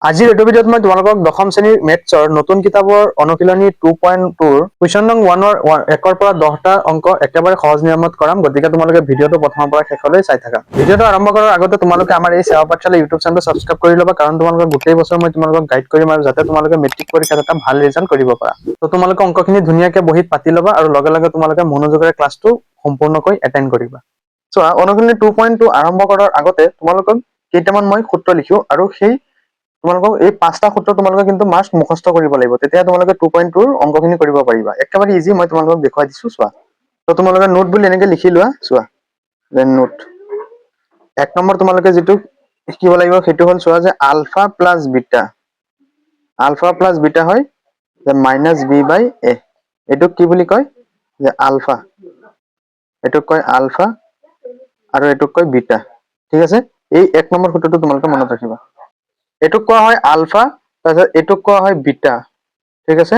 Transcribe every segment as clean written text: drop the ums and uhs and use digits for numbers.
আজিৰ এইটো ভিডিঅ'ত মই তোমালোকক দশম শ্ৰেণীৰ মেথছৰ নতুন কিতাপৰ অনুশীলনী 2.2 কুৱেশ্যন নং 1ৰ 1ৰ পৰা 10টা অংক একেবাৰে সহজ নিয়মত কৰাম। গতিকে তোমালোকে ভিডিঅ'টো প্ৰথমৰ পৰা শেষলৈ চাই থাকা। ভিডিঅ'টো আৰম্ভ কৰাৰ আগতে তোমালোকে আমাৰ এই সেৱা পাঠশালা ইউটিউব চেনেলটো সাবস্ক্ৰাইব কৰি ল'বা, কাৰণ তোমালোকক গোটেই বছৰ মই তোমালোকক গাইড কৰিম আৰু যাতে তোমালোকে মেট্ৰিক পৰীক্ষাত এটা ভাল ৰিজাল্ট কৰিব পাৰা। তো তোমালোকে অংকখিনি ধুনীয়াকৈ বহিত পাতি ল'বা আৰু লগে লগে তোমালোকে মনোযোগেৰে ক্লাছটো সম্পূৰ্ণকৈ এটেণ্ড কৰিবা। চোৱা, অনুশীলনী 2.2 আৰম্ভ কৰাৰ আগতে তোমালোকক কেইটামান মই সূত্ৰ লিখো আৰু সেই তোমালোকক এই 5টা সূত্ৰ তোমালোকে কিন্তু মাষ্ট মুখস্থ কৰিব লাগিব, তেতিয়া তোমালোকে 2.2ৰ অংকখিনি কৰিব পাৰিবা। একেবাৰে ইজি, মই তোমালোকক দেখুৱাই দিছো। চোৱা, তো তোমালোকে নোট বুলি এনেকে লিখি লোৱা। চোৱা, দেন নোট 1 নম্বৰ তোমালোকে যেটো শিকিব লাগিব সেইটো হ'ল, চোৱা যে আলফা প্লাস বিটা হয় যে -b/a। এটোক কি বুলি কয় যে আলফা, এটোক কয় আলফা আৰু এটোক কয় বিটা। ঠিক আছে, এই 1 নম্বৰ সূত্ৰটো তোমালোকে মনত ৰাখিবা। এটোক কোৱা হয় আলফা, তাৰপিছত এটোক কোৱা হয় বিটা। ঠিক আছে,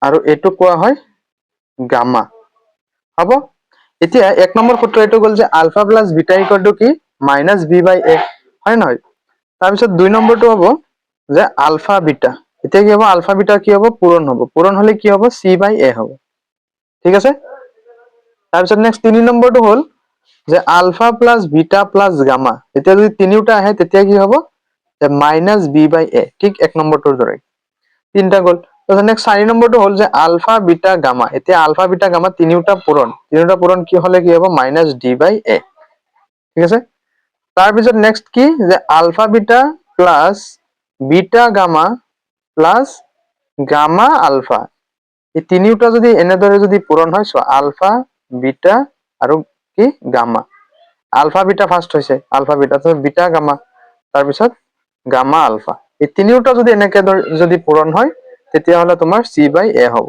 আৰু এটোক কোৱা হয় গামা। হ'ব, এতিয়া 1 নম্বৰ সূত্ৰ এটো গ'ল যে alpha plus beta equal to কি -b/a, হয় নহয়? তাৰপিছত 2 নম্বৰটো হ'ব যে আলফা বিটা। এতিয়া কি হ'ব, আলফা বিটা কি হ'ব, পূৰণ হ'ব। পূৰণ হলে কি হ'ব, c/a হ'ব। ঠিক আছে, তাৰপিছত নেক্সট 3 নম্বৰটো হ'ল যে alpha plus beta plus gamma. এতিয়া যদি তিনিওটা আহে তেতিয়া কি হ'ব, যে -b/a। ঠিক 1 নম্বৰটোৰ দৰে তিনটা গ'ল। তাৰপিছত নেক্সট 4 নম্বৰটো হ'ল যে আলফা বিটা গামা। এতিয়া আলফা বিটা গামা তিনিওটা পূৰণ কি হলে কি হ'ব, -d/a। ঠিক আছে, তাৰপিছত নেক্সট কি, যে alpha beta plus beta gamma plus gamma alpha. এই তিনিওটা যদি এনেদৰে যদি পূৰণ হয়, চোৱা আলফা বিটা আৰু কি গামা। আলফা বিটা ফাৰ্ষ্ট হৈছে, আলফা বিটা, তাৰপিছত বিটা গামা, তাৰপিছত গামা আলফা। এই তিনিওটা যদি এনেকে যদি পূৰণ হয় তেতিয়াহলে তোমাৰ c/a হ'ব।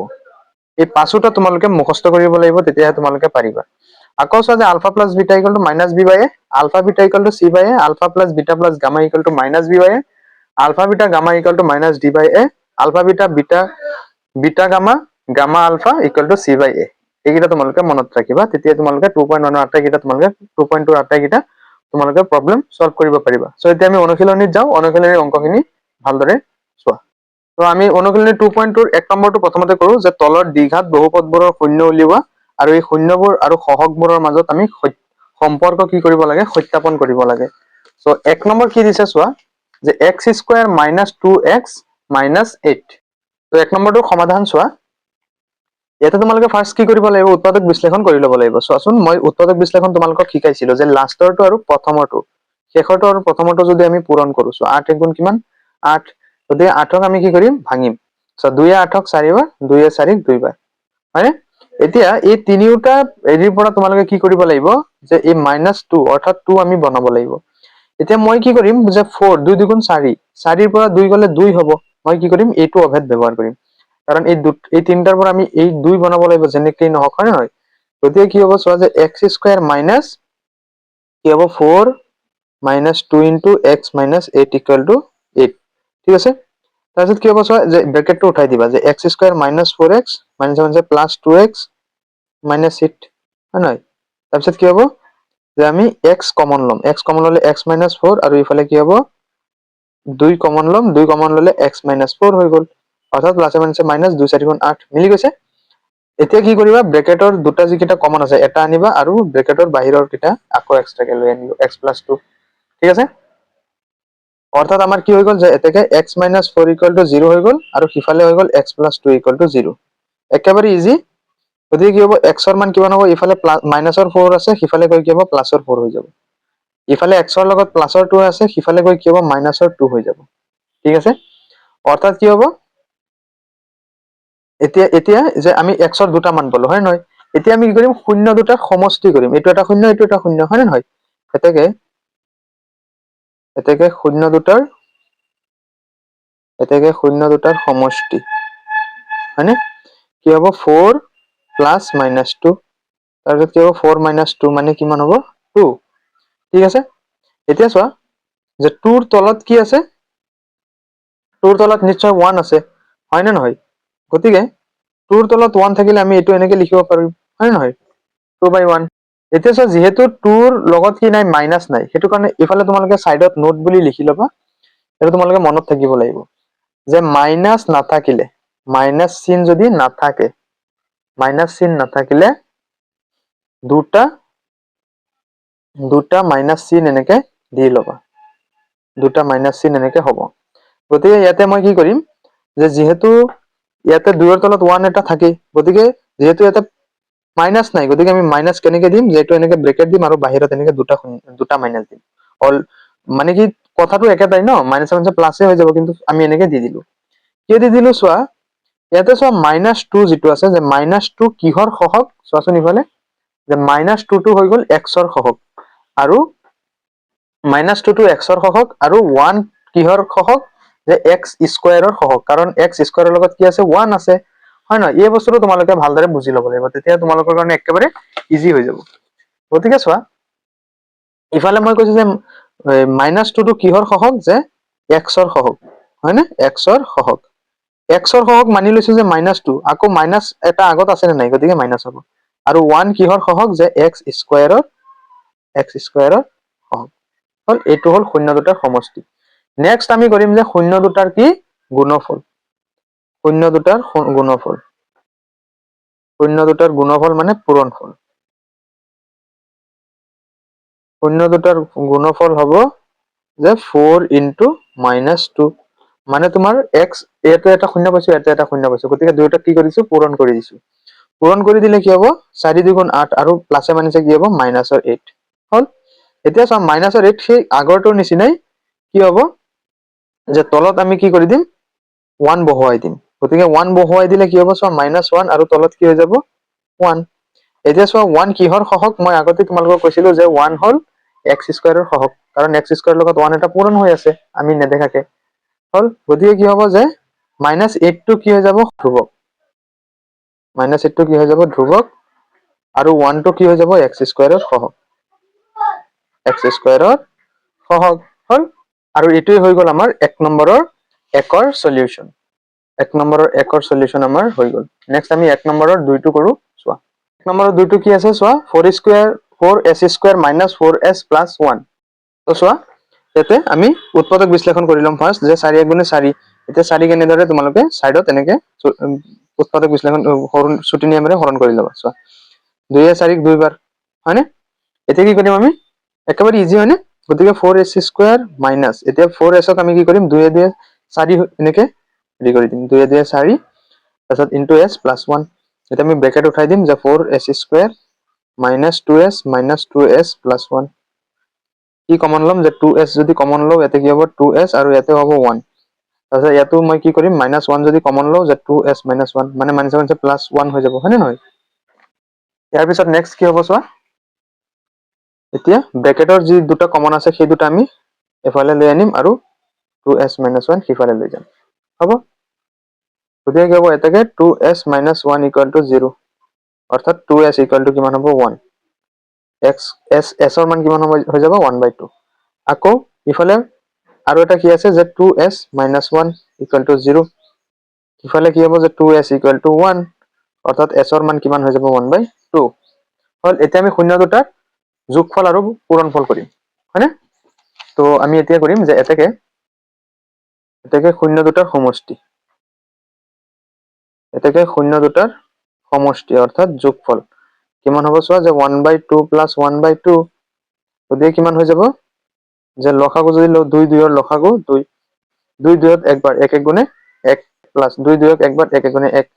এই পাঁচোটা তোমালোকে মুখস্থ কৰিব লাগিব, তেতিয়াহে তোমালোকে পাৰিবা। আকৌ চোৱা যে alpha plus beta equal to -b/a, alpha beta equal to c/a, alpha plus beta plus gamma equal to -b/a, alpha beta gamma equal to -d/a, alpha beta beta gamma gamma alpha equal to c/a। এইকেইটা তোমালোকে মনত ৰাখিবা, তেতিয়া তোমালোকে 2.1 ৰ আটাইকেইটা তোমালোকে 2.2 ৰ আটাইকেইটা তোমালোকে প্ৰবলেম সলভ কৰিব পাৰিবা। সো এতিয়া আমি অনুশীলনীত যাওঁ। অনুশীলনীৰ অংকখিনি ভালদৰে চোৱা। তো আমি অনুশীলনী 2.2 ৰ 1 নম্বৰটো প্ৰথমতে কৰো, যে তলৰ দ্বিঘাত বহুপদবোৰৰ শূন্য উলিওৱা আৰু এই শূন্যবোৰ আৰু সহগবোৰৰ মাজত আমি সম্পৰ্ক কি কৰিব লাগে, সত্যাপন কৰিব লাগে। সো 1 নম্বৰ কি দিছে চোৱা, যে x² - 2x - 8। তো 1 নম্বৰটোৰ সমাধান চোৱা। ইয়াতে তোমালোকে ফাৰ্স্ট কি কৰিব লাগিব, উৎপাদক বিশ্লেষণ কৰি ল'ব লাগিব। চোৱাচোন, মই উৎপাদক বিশ্লেষণ তোমালোকক শিকাইছিলো যে লাষ্টৰটো আৰু প্ৰথমৰটো, শেষৰটো আৰু প্ৰথমৰটো যদি আমি পূৰণ কৰো, চোৱা 8 × কিমান 8। গতিকে 8ক আমি কি কৰিম, ভাঙিম। চোৱা 2 য়ে 8ক 4 বাৰ, 2 য়ে 4ক 2 বাৰ, হয়নে? এতিয়া এই তিনিওটা এৰিৰ পৰা তোমালোকে কি কৰিব লাগিব, যে এই -2 অৰ্থাৎ 2 আমি বনাব লাগিব। এতিয়া মই কি কৰিম, যে 4 2 × 2 = 4, 4ৰ পৰা 2 গলে 2 হ'ব। মই কি কৰিম, এইটো অভেদ ব্যৱহাৰ কৰিম, কাৰণ এই তিনটাৰ পৰা আমি এই 2 বনাব লাগিব, যেনেকেই নহওক, হয় নহয়? গতিকে কি হ'ব, চোৱা যে x² মাইনাস কি হ'ব 4 - 2 × x - 8 = 8। ঠিক আছে, তাৰপিছত কি হ'ব, চোৱা যে ব্ৰেকেটটো উঠাই দিবা, যে x² - 4x প্লাস 2x - 8, হয় নহয়? তাৰপিছত কি হ'ব, যে আমি x কমন ল'ম, x কমন ল'লে x - 4, আৰু ইফালে কি হ'ব 2 কমন ল'ম, 2 কমন ল'লে x - 4 হৈ গ'ল। অৰ্থাৎ প্লাসে মাইনাসে মাইনাস, 2 × 4 = 8, মিলি গৈছে। এতিয়া কি কৰিবা, ব্ৰেকেটৰ দুটা যিকেইটা কমন আছে এটা আনিবা, আৰু ব্ৰেকেটৰ বাহিৰৰ কেইটা আকৌ এক্সট্ৰাকে লৈ আনিবা, x + 2। ঠিক আছে, অৰ্থাৎ আমাৰ কি হৈ গ'ল, যে এতেকে x - 4 = 0 হৈ গ'ল, আৰু সিফালে হৈ গ'ল x + 2 = 0। একেবাৰে ইজি। গতিকে কি হ'ব, x ৰ মান কিমান হ'ব, ইফালে মাইনাসৰ 4 আছে, সিফালে গৈ কি হ'ব, প্লাসৰ 4 হৈ যাব। ইফালে x ৰ লগত প্লাসৰ 2 আছে, সিফালে গৈ কি হ'ব, মাইনাসৰ 2 হৈ যাব। ঠিক আছে, অৰ্থাৎ কি হ'ব, এতিয়া যে আমি x ৰ দুটা মান পালো, হয় নহয়? এতিয়া আমি কি কৰিম, শূন্য দুটাৰ সমষ্টি কৰিম। এইটো এটা শূন্য, এইটো এটা শূন্য, হয় নে নহয়? এতেকে শূন্য দুটাৰ সমষ্টি, হয়নে? কি হ'ব, 4 + -2, তাৰপিছত কি হ'ব, 4 - 2 মানে কিমান হ'ব, 2। ঠিক আছে, এতিয়া চোৱা যে 2ৰ তলত কি আছে, 2ৰ তলত নিশ্চয় 1 আছে, হয় নে নহয়? গতিকে 2ৰ তলত 1 থাকিলে আমি এইটো এনেকে লিখিব পাৰিম, হয় নে নহয়? 2/1। এতিয়া চোৱা, যিহেতু 2ৰ লগত কি নাই, মাইনাস নাই, সেইটো কাৰণে ইফালে তোমালোকে সাইডত নোট বুলি লিখি ল'বা, এটা তোমালোকে মনত থাকিব লাগিব যে মাইনাস নাথাকিলে, মাইনাস চিন যদি নাথাকে, মাইনাস চিন নাথাকিলে দুটা দুটা মাইনাস চিন এনেকে দি ল'বা, দুটা মাইনাস চিন এনেকে হ'ব। গতিকে ইয়াতে মই কি কৰিম যে যেহেতু ইয়াতে 2 ৰ তলত 1 এটা থাকে, গতিকে যেহেতু ইয়াতে মাইনাস নাই, গতিকে আমি মাইনাস কেনেকে দিম, যে এইটো এনেকে ব্ৰেকেট দিম আৰু বাহিৰত এনেকে দুটা মাইনাস দিম। অল মানে কি কথাটো একেটাই ন, মাইনাস মাইনাস প্লাসে হৈ যাব, কিন্তু আমি এনেকে দি দিলো। কিয় দি দিলো চোৱা, ইয়াতে চোৱা -2 যিটো আছে, যে -2 কিহৰ সহগ চোৱাচোন ইফালে, যে -2 টো হৈ গ'ল x ৰ সহগ, আৰু -2 টো x ৰ সহগ, আৰু 1 কিহৰ সহগ, যে x স্কয়াৰৰ সহগ, কাৰণ x স্কয়াৰৰ লগত কি আছে 1 আছে, হয় নহয়? এই বস্তুটো তোমালোকে ভালদৰে বুজি ল'ব লাগিব, তেতিয়া তোমালোকৰ কাৰণে একেবাৰে ইজি হৈ যাব। গতিকে চোৱা ইফালে মই কৈছো যে -2 টো কিহৰ সহগ, যে x ৰ সহগ, হয় নে? x ৰ সহগ, x ৰ সহগ মানি লৈছো যে -2, আকৌ মাইনাস এটা আগত আছে নে নাই, গতিকে মাইনাস হ'ব। আৰু 1 কিহৰ সহগ, যে x স্কয়াৰৰ সহগ। হল, এইটো হল শূন্য দুটাৰ সমষ্টি। নেক্সট আমি কৰিম যে শূন্য দুটাৰ কি গুণফল, শূন্য দুটাৰ গুণফল, শূন্য দুটাৰ গুণফল মানে পূৰণফল। শূন্য দুটাৰ গুণফল হ'ব যে 4 × -2, মানে তোমাৰ x, ইয়াতে এটা শূন্য পাইছো, ইয়াতে এটা শূন্য পাইছো, গতিকে দুয়োটা কি কৰিছো, পূৰণ কৰি দিছো। পূৰণ কৰি দিলে কি হ'ব, 4 × 2 = 8, আৰু প্লাছে মাইনাছে কি হ'ব, -8 হল। এতিয়া চোৱা -8 সেই আগৰটোৰ নিচিনাই কি হ'ব, যে তলত আমি কি কৰি দিম, 1 বহুৱাই দিম। গতিকে 1 বহুৱাই দিলে কি হ'ব, চোৱা -1 আৰু তলত কি হৈ যাব, 1। এতিয়া চোৱা 1 কিহৰ সহগ, মই আগতে তোমালোকক কৈছিলো যে 1 হল x স্কয়াৰৰ সহগ, কাৰণ x স্কয়াৰৰ লগত 1 এটা পূৰণ হৈ আছে আমি নেদেখাকে, হল। গতিকে কি হ'ব, যে -8 টো কি হৈ যাব, ধ্ৰুৱক, -8 টো কি হৈ যাব, ধ্ৰুৱক, আৰু 1 টো কি হৈ যাব, x স্কয়াৰৰ সহগ, x স্কয়াৰৰ সহগ, হল। আৰু এইটোৱে হৈ গ'ল আমাৰ 1 নম্বৰৰ 1ৰ সলিউশন, 1 নম্বৰৰ 1ৰ সলিউশন আমাৰ হৈ গ'ল। নেক্সট আমি 1 নম্বৰৰ 2টো কৰো, চোৱা 1 নম্বৰৰ 2টো কি আছে, চোৱা 4s² - 4s + 1। তো চোৱা ইয়াতে আমি উৎপাদক বিশ্লেষণ কৰি ল'ম ফাৰ্ষ্ট, যে 4 × 1 = 4। এতিয়া 4 কেনেদৰে তোমালোকে সাইডত এনেকে উৎপাদক বিশ্লেষণ ছুটি নিয়মেৰে হৰণ কৰি ল'বা। চোৱা 2 য়ে 4 ক 2 বাৰ, হয়নে? এতিয়া কি কৰিম আমি, একেবাৰে ইজি, হয়নে? গতিকে 4s² - এতিয়া 4s ক আমি কি কৰিম, 2 য়ে 2 য়ে 4 এনেকে হেৰি কৰি দিম, 2 য়ে 2 য়ে 4, তাৰপিছত × s + 1। এতিয়া আমি ব্ৰেকেট উঠাই দিম, যে 4s² - 2s - 2s + 1। কি কমন ল'ম, যে 2s যদি কমন লওঁ, ইয়াতে কি হ'ব, 2s, আৰু ইয়াতে হ'ব 1। তাৰপিছত ইয়াতো মই কি কৰিম, -1 যদি কমন লওঁ, যে 2s - 1, মানে -1 +1 হৈ যাব, হয় নে নহয়? ইয়াৰ পিছত নেক্সট কি হ'ব, চোৱা এতিয়া ব্ৰেকেটৰ যি দুটা কমন আছে, সেই দুটা আমি এফালে লৈ আনিম, আৰু 2s - 1 সিফালে লৈ যাম, হ'ব। গতিকে কি হ'ব, এটাকে 2s - 1 = 0, অৰ্থাৎ 2s = কিমান হ'ব, 1। s ৰ মান কিমান হৈ যাব, 1/2। আকৌ ইফালে আৰু এটা কি আছে, যে 2s - 1 = 0, ইফালে কি হ'ব, যে 2s = 1, অৰ্থাৎ s ৰ মান কিমান হৈ যাব, 1/2 হল। এতিয়া আমি শূন্য দুটাৰ যোগফল আৰু পূৰণফল কৰিম, হয়নে? তো আমি এতিয়া কৰিম যে এটাকে শূন্য দুটাৰ সমষ্টি, এটাকে শূন্য দুটাৰ সমষ্টি, অৰ্থাৎ যোগফল কিমান হ'ব, চোৱা যে 1/2 + 1/2, গতিকে কিমান হৈ যাব, যে লসাগু যদি লওঁ, 2 2 ৰ লসাগু 2, 2 2 ত একবাৰ, 1 1 গুণে 1, প্লাস 2 2 ক একবাৰ, 1 1 গুণে 1,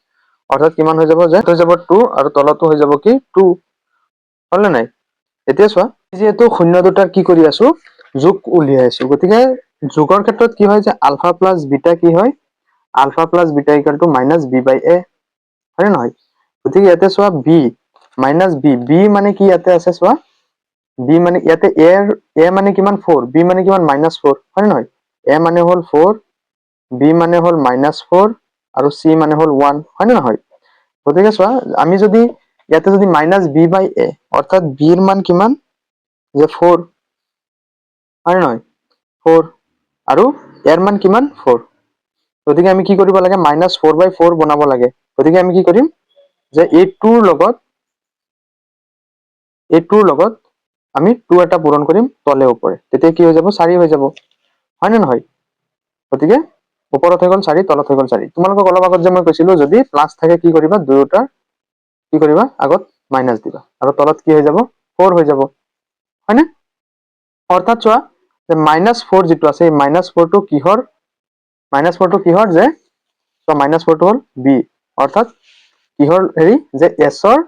অৰ্থাৎ কিমান হৈ যাব, যে হৈ যাব 2, আৰু তলতো হৈ যাব কি 2, হল নে নাই? এতিয়া চোৱা যিহেতু শূন্য দুটাৰ কি কৰি আছো, যোগ উলিয়াই আছো, গতিকে যোগৰ ক্ষেত্ৰত কি হয়, যে আলফা প্লাস বিটা কি হয়, আলফা প্লাস বিটা = -b/a, হয় নে নহয়? গতিকে ইয়াতে চোৱা b - b মানে কি, ইয়াতে আছে চোৱা b মানে ইয়াতে a মানে কিমান, 4, b মানে কিমান, -4, হয় নে নহয়? a মানে হ'ল 4, b মানে হ'ল -4, আৰু c মানে হ'ল 1, হয় নে নহয়? গতিকে চোৱা আমি যদি ইয়াতে যদি -b/a, অৰ্থাৎ b ৰ মান কিমান, যে 4, হয় নে নহয়, 4, আৰু a ৰ মান কিমান, 4। গতিকে আমি কি কৰিব লাগে, -4/4 বনাব লাগে। গতিকে আমি কি কৰিম, যে এইটোৰ লগত আমি 2 এটা পূৰণ কৰিম তলে ওপৰে, তেতিয়া কি হৈ যাব, 4 হৈ যাব, হয় নে নহয়? গতিকে ওপৰত হৈ গ'ল 4 তলত হৈ গ'ল 4 তোমালোকক অলপ আগত যে মই কৈছিলো যদি প্লাস থাকে কি কৰিবা দুয়োটাৰ কি কৰিবা আগত মাইনাস দিবা আৰু তলত কি হৈ যাব 4 হৈ যাব হয়নে অৰ্থাৎ চোৱা যে -4 যেটো আছে এই -4 টো কিহৰ যে তো -4 টো হল বি অৰ্থাৎ কিহৰ হেৰি যে s ৰ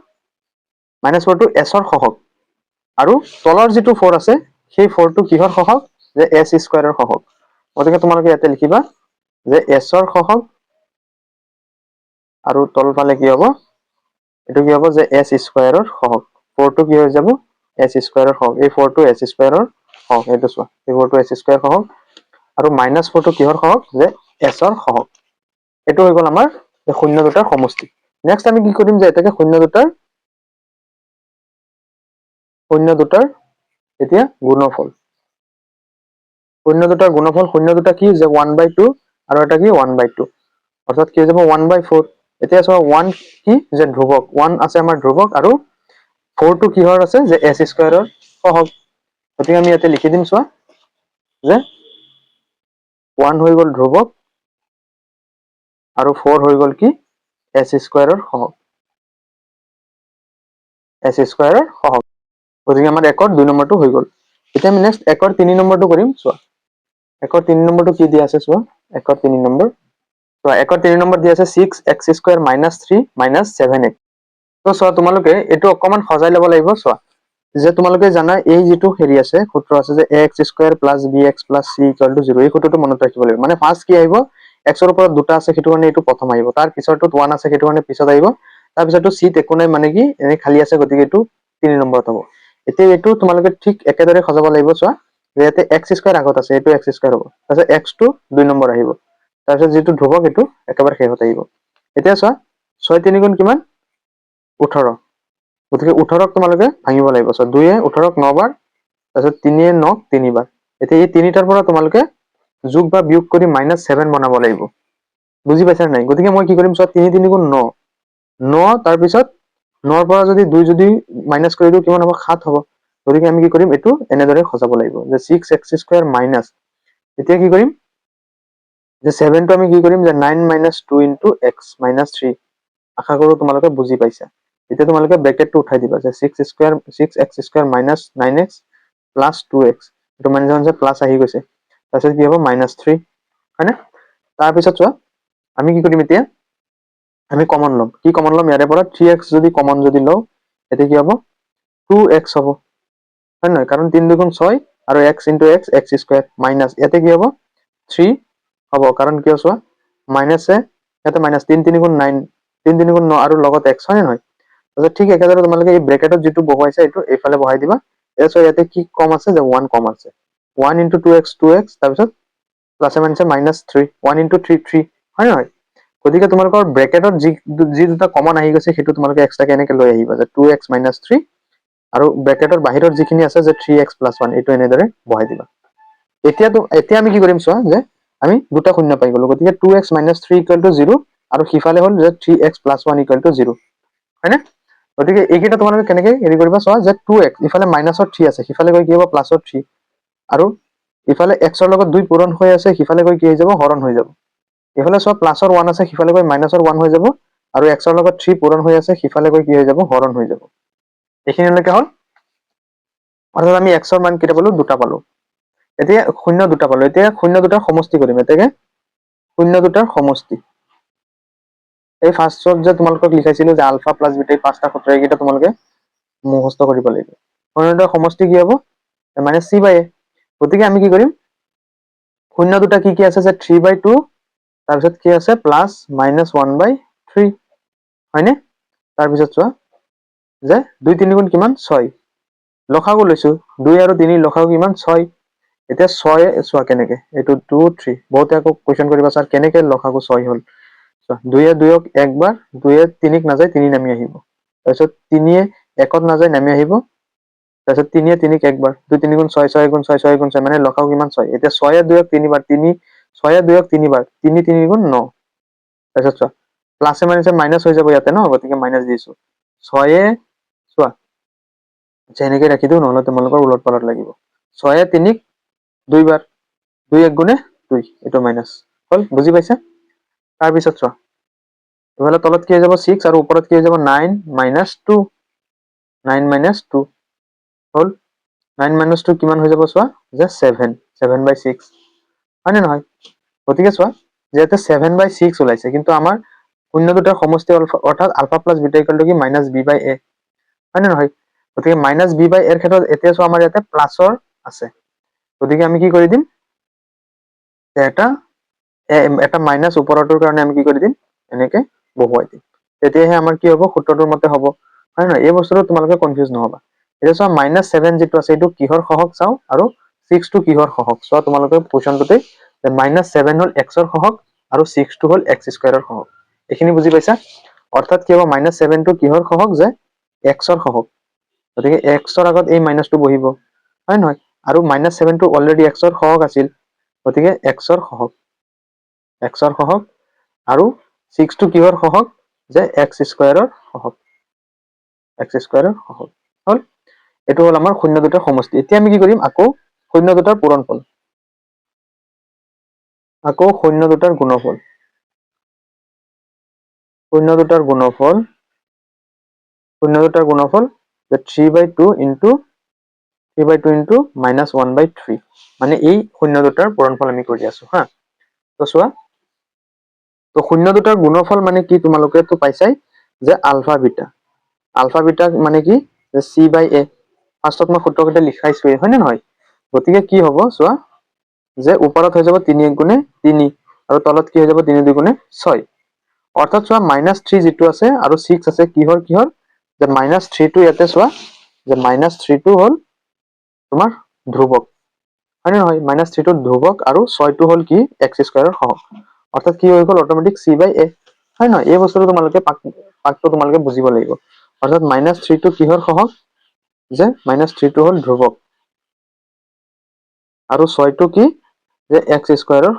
-4 টো s ৰ সহগ আৰু তলৰ যেটো 4 আছে সেই 4 টো কিহৰ সহগ যে s স্কয়াৰৰ সহগ গতিকে তোমালোকে ইয়াতে লিখিবা যে s ৰ সহগ আৰু তলফালে কি হ'ব এটো কি হ'ব যে s স্কয়াৰৰ সহগ 4 টো কি হৈ যাব s স্কয়াৰৰ সহগ এই 4 টো s স্কয়াৰৰ সহগ এটো চোৱা এই 4 টো s স্কয়াৰ সহগ আৰু -4 টো কিহৰ সহগ যে s ৰ সহগ এটো হৈ গ'ল আমাৰ শূন্য দুটাৰ সমষ্টি নেক্সট আমি কি কৰিম যে এটাকে শূন্য দুটাৰ এতিয়া গুণফল শূন্য দুটাৰ গুণফল শূন্য দুটা কি যে 1/2 আৰু এটা কি 1/2 অৰ্থাৎ কি হৈ যাব 1/4 এতিয়া চোৱা 1 কি যে ধ্ৰুৱক 1 আছে আমাৰ ধ্ৰুৱক আৰু 4 টো কিহৰ আছে যে s স্কয়াৰৰ সহগ গতিকে আমি ইয়াতে লিখি দিম চোৱা যে 1 হৈ গ'ল ধ্ৰুৱক আৰু 4 হৈ গ'ল কি s স্কয়াৰৰ সহগ s স্কয়াৰৰ সহগ গতিকে আমাৰ 1 ৰ 2 নম্বৰটো হৈ গ'ল এতিয়া আমি নেক্সট 1 ৰ 3 নম্বৰটো কৰিম চোৱা 1 ৰ 3 নম্বৰটো কি দিয়া আছে চোৱা 1 ৰ 3 নম্বৰ চোৱা 1 ৰ 3 নম্বৰ দিয়া আছে 6x স্কয়াৰ - 3 - 7x তো চোৱা তোমালোকে এটো অকমান সজাই ল'ব লাগিব চোৱা যে তোমালোকে জানা এই যেটো হেৰি আছে সূত্ৰ আছে যে ax স্কয়াৰ + bx + c = 0 এই সূত্ৰটো মনত ৰাখিব লাগিব মানে ফাৰ্স্ট কি আহিব x ৰ ওপৰত দুটা আছে সেইটো মানে এটো প্ৰথম আহিব তাৰ পিছৰটোত 1 আছে সেইটো মানে পিছত আহিব তাৰ পিছৰটো c ত একো নাই মানে কি এনে খালি আছে গতিকে এটো 3 নম্বৰত হ'ব এতিয়া এটো তোমালোকে ঠিক একেদৰে সজাব লাগিব চোৱা যে ইয়াতে x স্কয়াৰ আগত আছে এটো x স্কয়াৰ হ'ব তাৰপিছত x টো 2 নম্বৰ আহিব তাৰপিছত যেটো ধ্ৰুৱক এটো একেবাৰে শেষত আহিব এতিয়া চোৱা 6 3 গুণ কিমান 18 গতিকে 18ক তোমালোকে ভাঙিব লাগিব চোৱা 2 এ 18ক 9 বাৰ তাৰপিছত 3 এ 9ক 3 বাৰ এতিয়া এই তিনিটাৰ পৰা তোমালোকে যোগ বা বিয়োগ কৰি -7 বনাব লাগিব বুজি পাইছা নাই গতিকে মই কি কৰিম চোৱা 3 3 গুণ 9 9 তাৰ পিছত 9 ৰ পৰা যদি 2 যদি মাইনাস কৰি দিও কিমান হ'ব 7 হ'ব গতিকে আমি কি কৰিম এটো এনেদৰে সজাব লাগিব যে 6x স্কয়াৰ মাইনাস এতিয়া কি কৰিম যে 7 টো আমি কি কৰিম যে 9 - 2 * x - 3 আশা কৰো তোমালোকে বুজি পাইছা এতিয়া তোমালোকে ব্ৰেকেটটো উঠাই দিবা যে 6x স্কয়াৰ 9x + 2x এটো মানে প্লাস আহি গৈছে তাৰপিছত কি হ'ব -3 হয়নে তাৰ পিছত চোৱা আমি কি কৰিম এতিয়া আমি কমন লম কি কমন লম ইয়াৰে পৰা 3x যদি কমন যদি লও এতে কি হ'ব 2x হ'ব হয় নহয় কাৰণ 3 2 গুণ 6 আৰু x * x x square minus ইয়াতে কি হ'ব 3 হ'ব কাৰণ কিয় চোৱা মাইনাস এ ইয়াতে মাইনাস 3 3 গুণ 9 3 3 গুণ 9 আৰু লগত x হয় নহয় তাৰপিছত ঠিক একেদৰে তোমালোকে এই ব্ৰেকেটত যেটো বহুৱাইছা এটো এইফালে বহাই দিবা এ চোৱা ইয়াতে কি কম আছে যে 1 কম আছে 1 * 2x 2x তাৰপিছত প্লাস -3 1 * 3 3 হয় নহয় গতিকে তোমালোকৰ ব্ৰেকেটত যি দুটা কমন আহি গৈছে সেইটো তোমালোকে এক্সট্ৰাকে এনেকে লৈ আহিবা যে 2x - 3 আৰু ব্ৰেকেটৰ বাহিৰত যিখিনি আছে যে 3x + 1 এটো এনেদৰে বহাই দিবা এতিয়া আমি কি কৰিম চোৱা যে আমি দুটা শূন্য পাই গলো গতিকে 2x - 3 = 0 আৰু সিফালে হ'ল যে 3x + 1 = 0 হয়নে গতিকে এইকেইটা তোমালোকে কেনেকে হেৰি কৰিবা চোৱা যে 2x ইফালে মাইনাসৰ 3 আছে সিফালে গৈ কি হ'ব প্লাসৰ 3 আৰু ইফালে x ৰ লগত 2 পূৰণ হৈ আছে সিফালে গৈ কি হৈ যাব হৰণ হৈ যাব ইফালে চোৱা প্লাসৰ 1 আছে সিফালে গৈ মাইনাসৰ 1 হৈ যাব আৰু x ৰ লগত 3 পূৰণ হৈ আছে সিফালে গৈ কি হৈ যাব হৰণ হৈ যাব এইখিনিলৈকে হল অৰ্থাৎ আমি x ৰ মান কেইটা পালো দুটা পালো এতিয়া শূন্য দুটা পালো এতিয়া শূন্য দুটাৰ সমষ্টি কৰিম এতেকে শূন্য দুটাৰ সমষ্টি এই ফাৰ্ষ্টত যে তোমালোকক লিখাইছিলো যে আলফা প্লাস বিটা পাঁচটা সূত্ৰ এইকেইটা তোমালোকে মুখস্থ কৰিব লাগিব শূন্য দুটাৰ সমষ্টি কি হ'ব মানে c/a গতিকে আমি কি কৰিম শূন্য দুটা কি কি আছে যে 3/2 তাৰপিছত কি আছে প্লাস -1/3 হয়নে তাৰপিছত চোৱা যে 2 3 গুণ কিমান 6 লসাগু লৈছো 2 আৰু 3 লসাগু কিমান 6 এতিয়া 6 চোৱা কেনেকে এইটো 2 3 বহুতে আকৌ কোৱেশ্চন কৰিবা স্যাৰ কেনেকে লসাগু 6 হল চোৱা 2 এ 2ক একবাৰ 2 এ 3ক নাযায় 3 নামি আহিব তাৰপিছত 3 এ 1ত নাযায় নামি আহিব তাৰপিছত 3 এ 3ক একবাৰ 2 3 গুণ 6 6 গুণ 6 6 গুণ 6 মানে লসাগু কিমান 6 এতিয়া 6 এ 2ক 3 বাৰ 3 6 এ 2ক 3 বাৰ 3 3 গুণ 9 তাৰপিছত চোৱা প্লাসে মাইনাসে মাইনাস হৈ যাব ইয়াতে ন গতিকে মাইনাস দিছো 6 এ চোৱা যেনেকে ৰাখি দিও নহলে তোমালোকৰ উলট পালট লাগিব 6 এ 3ক 2 বাৰ 2 1 গুণে 2 এটো মাইনাস হল বুজি পাইছা তাৰ পিছত চোৱা এফালে তলত কি হৈ যাব 6 আৰু ওপৰত কি হৈ যাব 9 minus 2 9 minus 2 হল 9 minus 2 কিমান হৈ যাব চোৱা যে 7 7/6 হয় নে নহয় গতিকে চোৱা যেতে 7/6 ওলাইছে কিন্তু আমাৰ শূন্য দুটাৰ সমষ্টি অৰ্থাৎ alpha plus beta equal to কি -b/a হয় নে নহয় গতিকে -b/a এর ক্ষেত্ৰত এতিয়া চোৱা আমাৰ ইয়াতে প্লাসৰ আছে গতিকে আমি কি কৰি দিম এটা মাইনাস ওপৰটোৰ কাৰণে আমি কি কৰি দিম এনেকে বহুৱাই দিম তেতিয়াহে আমাৰ কি হ'ব সূত্ৰটোৰ মতে হ'ব হয় নহয় এই বস্তুটো তোমালোকে কনফিউজ নহবা এতিয়া চোৱা -7 যেটো আছে এইটো কিহৰ সহগ চাও আৰু 6 টো কিহৰ সহগ চোৱা তোমালোকে কোৱেশ্চনটোতে -7 হল x ৰ সহগ আৰু 6 টো হল x স্কয়াৰৰ সহগ এখিনি বুজি পাইছা অৰ্থাৎ কি হ'ব -7 টো কিহৰ সহগ যে x ৰ সহগ গতিকে x ৰ আগত এই মাইনাসটো বহিব হয় নহয় আৰু -7 টো অলৰেডি x ৰ সহগ আছিল গতিকে x ৰ সহগ আৰু 6 টো কিহৰ সহগ যে x স্কয়াৰৰ সহগ হল এটো হল আমাৰ শূন্য দুটাৰ সমষ্টি এতিয়া আমি কি কৰিম আকৌ শূন্য দুটাৰ পূৰণফল আকৌ শূন্য দুটাৰ গুণফল শূন্য দুটাৰ গুণফল যে 3/2 into 3/2 into -1/3 মানে এই শূন্য দুটাৰ পূৰণফল আমি কৰি আছো হা তো চোৱা তো শূন্য দুটাৰ গুণফল মানে কি তোমালোকে তো পাইছাই যে আলফা বিটা মানে কি যে c/a ফাৰ্ষ্টত মই সূত্ৰকেইটা লিখাইছোৱে হয় নে নহয় গতিকে কি হ'ব চোৱা যে ওপৰত হৈ যাব 3 1 গুণে 3 আৰু তলত কি হৈ যাব 3 2 গুণে 6 অৰ্থাৎ চোৱা -3 যেটো আছে আৰু 6 আছে কিহৰ যে -3 টো ইয়াতে চোৱা যে -3 টো হল তোমাৰ ধ্ৰুবক হয় নে নহয় -3 টো ধ্ৰুবক আৰু 6 টো হল কি x স্কয়াৰৰ সহগ অৰ্থাৎ কি হৈ গল অটোমেটিক c/a হয় নহয় এই বস্তুটো তোমালোকে পাকটো তোমালোকে বুজিব লাগিব অৰ্থাৎ -3 টো কিহৰ সহগ যে -3 টো হল ধ্ৰুবক আৰু 6 টো কি যে x স্কয়াৰৰ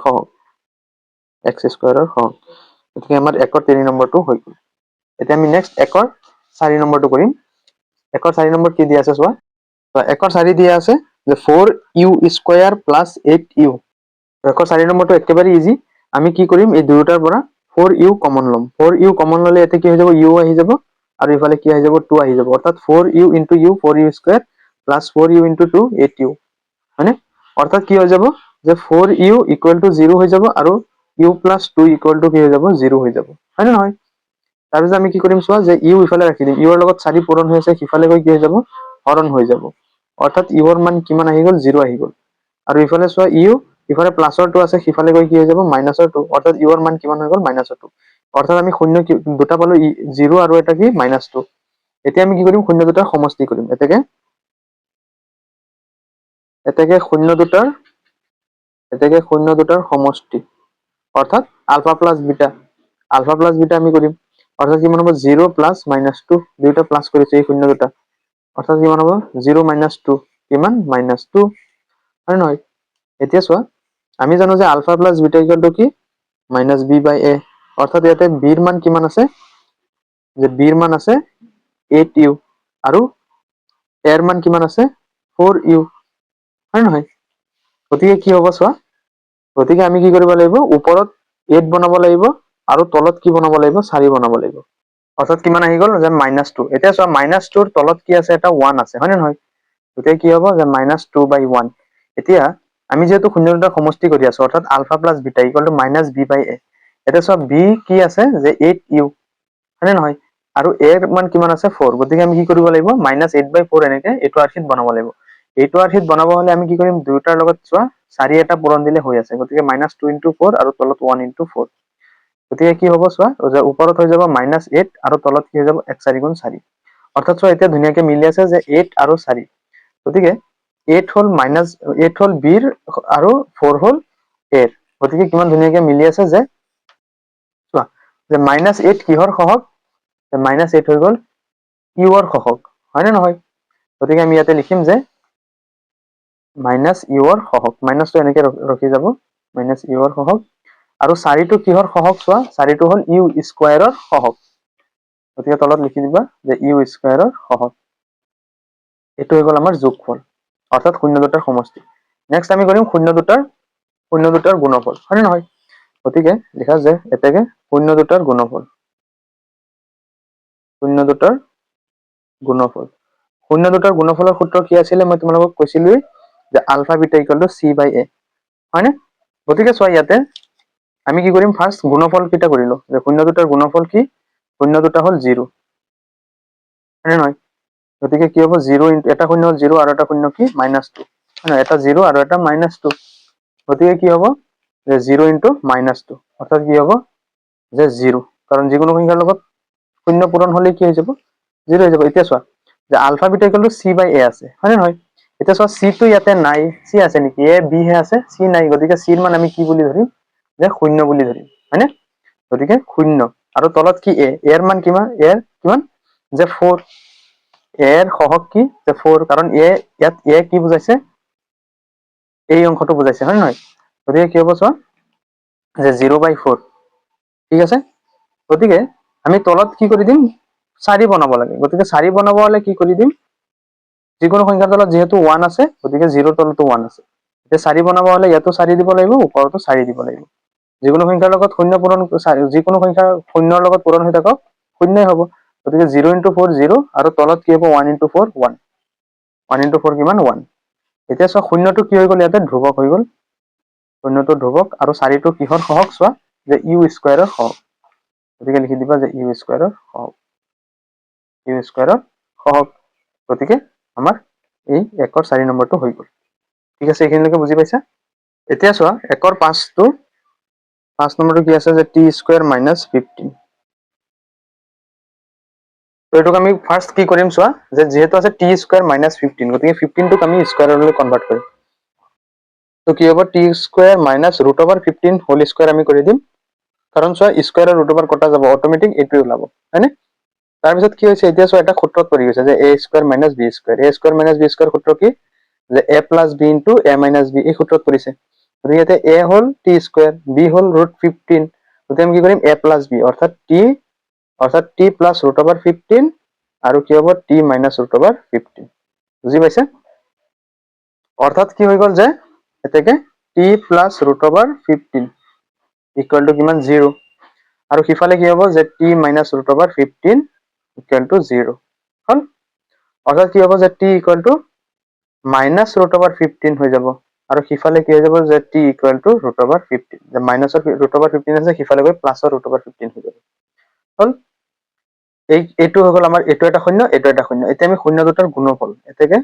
সহগ গতিকে আমাৰ 1 ৰ 3 নম্বৰটো হৈ গল এতিয়া আমি নেক্সট 1 ৰ 4 নম্বৰটো কৰিম 1 ৰ 4 নম্বৰ কি দিয়া আছে চোৱা 1 ৰ 4 দিয়া আছে যে 4u স্কয়াৰ প্লাস 8u 1 ৰ 4 নম্বৰটো একেবাৰে ইজি আমি কি কৰিম এই দুয়োটাৰ পৰা 4u কমন লম 4u কমন ললে এতে কি হৈ যাব u আহি যাব আৰু ইফালে কি আহি যাব 2 আহি যাব অৰ্থাৎ 4u into u 4u square plus 4u into 2 8u হয়নে অর্থাৎ কি হৈ যাব যে 4u equal to 0 হৈ যাব আৰু u plus 2 equal to কি হৈ যাব 0 হৈ যাব হয় না নহয় তাৰপিছত আমি কি কৰিম চোৱা যে u ইফালে ৰাখি দিম u ৰ লগত 4 পূৰণ হৈ আছে সিফালে গৈ কি হৈ যাব হৰণ হৈ যাব অৰ্থাৎ u ৰ মান কিমান আহি গল 0 আহি গল আৰু ইফালে চোৱা u ইফালে প্লাসৰ 2 আছে সিফালে গৈ কি হৈ যাব মাইনাসৰ 2 অৰ্থাৎ u ৰ মান কিমান হৈ গল -2 অৰ্থাৎ আমি শূন্য দুটা পালো 0 আৰু এটা কি -2 এতিয়া আমি কি কৰিম শূন্য দুটাৰ সমষ্টি কৰিম এতেকে শূন্য দুটাৰ সমষ্টি অৰ্থাৎ আলফা প্লাস বিটা আমি কৰিম অৰ্থাৎ কিমান হ'ব 0 প্লাস -2 দুইটা প্লাস কৰিছে এই শূন্য দুটা অৰ্থাৎ কিমান হ'ব 0 - 2 কিমান -2 হয় নহয় এতিয়া চোৱা আমি জানো যে alpha plus beta equal to কি -b/a অৰ্থাৎ ইয়াতে b ৰ মান কিমান আছে যে b ৰ মান আছে 8u আৰু a ৰ মান কিমান আছে 4u হয় নহয় গতিকে কি হ'ব চোৱা গতিকে আমি কি কৰিব লাগিব ওপৰত 8 বনাব লাগিব আৰু তলত কি বনাব লাগিব 4 বনাব লাগিব অৰ্থাৎ কিমান আহি গল যে -2 এতিয়া চোৱা -2 ৰ তলত কি আছে এটা 1 আছে হয় নে নহয় গতিকে কি হ'ব যে -2/1 এতিয়া আমি যেহেতু শূন্য দুটাৰ সমষ্টি কৰি আছো অৰ্থাৎ alpha plus beta equal to -b/a এতিয়া চোৱা b কি আছে যে 8u হয় নে নহয় আৰু a ৰ মান কিমান আছে 4 গতিকে আমি কি কৰিব লাগিব -8/4 এনেকে এইটো আৰ্হিত বনাব লাগিব এইটো আৰ্হিত বনাব হলে আমি কি কৰিম দুয়োটাৰ লগত চোৱা 4 এটা পূৰণ দিলে হৈ আছে গতিকে -2 into 4 আৰু তলত 1 into 4 গতিকে কি হ'ব চোৱা যে ওপৰত হৈ যাব -8 আৰু তলত কি হৈ যাব 1 4 গুণ 4 অৰ্থাৎ চোৱা এতিয়া ধুনীয়াকে মিলি আছে যে 8 আৰু 4 গতিকে 8 হল b ৰ আৰু 4 হল a ৰ গতিকে কিমান ধুনীয়াকে মিলি আছে যে চোৱা যে -8 কিহৰ সহগ যে -8 হৈ গল u ৰ সহগ হয় নে নহয় গতিকে আমি ইয়াতে লিখিম যে -u ৰ সহগ মাইনাসটো এনেকে ৰখি যাব -u ৰ সহগ আৰু 4 টো কিহৰ সহগ চোৱা 4 টো হল u স্কয়াৰৰ সহগ গতিকে তলত লিখি দিবা যে u স্কয়াৰৰ সহগ এটো হৈ গল আমাৰ যোগফল অৰ্থাৎ শূন্য দুটাৰ সমষ্টি নেক্সট আমি কৰিম শূন্য দুটাৰ শূন্য দুটাৰ গুণফল হয় নে নহয় গতিকে লিখা যে এতেকে শূন্য দুটাৰ গুণফল শূন্য দুটাৰ গুণফল শূন্য দুটাৰ গুণফলৰ সূত্ৰ কি আছিলে মই তোমালোকক কৈছিলোই যে আলফা বিটা ইকুয়াল টু সি বাই এ হয় নে গতিকে চোৱা ইয়াতে আমি কি কৰিম ফাৰ্স্ট গুণফল কিটা কৰিলো যে শূন্য দুটাৰ গুণফল কি শূন্য দুটা হল 0 হয় নহয় গতিকে কি হ'ব 0 এটা শূন্য হল 0 আৰু এটা শূন্য কি -2 হয় না এটা 0 আৰু এটা -2 গতিকে কি হ'ব যে 0 ইনটু -2 অর্থাৎ কি হ'ব যে 0 কাৰণ যিকোনো সংখ্যাৰ লগত শূন্য পূৰণ হলে কি হৈ যাব 0 হৈ যাব এতিয়া চোৱা যে আলফা বিটা ইকুয়াল টু সি বাই এ আছে হয় নে নহয় এতিয়া চোৱা সি টো ইয়াতে নাই সি আছে নেকি এ বি হে আছে সি নাই গতিকে সি ৰ মান আমি কি বুলি ধৰিম যে শূন্য বুলি ধৰিম হয়নে গতিকে শূন্য আৰু তলত কি এ এৰ মান কিমান এৰ কিমান যে 4 এৰ সহগ কি যে 4 কাৰণ এ ইয়াত এ কি বুজাইছে এই অংশটো বুজাইছে হয় নহয় গতিকে কি হ'ব চোৱা যে 0/4 ঠিক আছে গতিকে আমি তলত কি কৰি দিম 4 বনাব লাগে গতিকে 4 বনাব হলে কি কৰি দিম যিকোনো সংখ্যাৰ তলত যেহেতু 1 আছে গতিকে 0 তলতো 1 আছে এতিয়া 4 বনাব হলে ইয়াতো 4 দিব লাগিব ওপৰতো 4 দিব লাগিব যিকোনো সংখ্যাৰ লগত শূন্য পূৰণ যিকোনো সংখ্যা শূন্যৰ লগত পূৰণ হৈ থাকক শূন্যই হ'ব গতিকে 0 * 4 0 আৰু তলত কি হ'ব 1 * 4 1 1 * 4 কিমান 1 এতিয়া চোৱা শূন্যটো কি হৈ গ'ল ইয়াতে ধ্ৰুৱক হৈ গ'ল শূন্যটো ধ্ৰুৱক আৰু 4টো কিহৰ সহগ চোৱা যে ইউ স্কয়াৰৰ সহগ গতিকে লিখি দিবা যে ইউ স্কয়াৰৰ সহগ ইউ স্কয়াৰৰ সহগ গতিকে আমাৰ এই 1 ৰ 4 নম্বৰটো হৈ গ'ল ঠিক আছে এইখিনিলৈকে বুজি পাইছা এতিয়া চোৱা 1 ৰ 5 নম্বৰটো কি আছে যে t² - 15 তো এটোক আমি ফাৰ্স্ট কি কৰিম চোৱা যে যেহেতু আছে t² - 15 গতিকে 15 টোক আমি স্কয়াৰলৈ কনভাৰ্ট কৰিম তো কি হ'ব t² - √15 হোল স্কয়াৰ আমি কৰি দিম কাৰণ চোৱা স্কয়াৰ আৰু √, কটা যাব অটোমেটিক এইটোই ওলাব হয়নে তাৰ পিছত কি হৈছে এতিয়া চোৱা এটা সূত্ৰত পৰি গৈছে যে a² - b² a² - b² সূত্ৰ কি যে a + b * a - b এই সূত্ৰত পৰিছে গতিকে ইয়াতে a হল t² b হল √15 গতিকে আমি কি কৰিম a + b অৰ্থাৎ t + √15 আৰু কি হ'ব t - √15 বুজি পাইছে অৰ্থাৎ কি হৈ গ'ল যে এতেকে t + √15 ইকুৱেল টু কিমান 0 আৰু সিফালে কি হ'ব যে t - √15 ইকুৱেল টু 0 হল অৰ্থাৎ কি হ'ব যে t ইকুৱেল টু -√15 হৈ যাব আৰু সিফালে কি হৈ যাব যে t ইকুৱেল টু √15 যে মাইনাসৰ √15 আছে সিফালে গৈ প্লাসৰ √15 হৈ যাব হল এইটো হৈ গ'ল আমাৰ এইটো এটা শূন্য এইটো এটা শূন্য এতিয়া আমি শূন্য দুটাৰ গুণফল এতেকে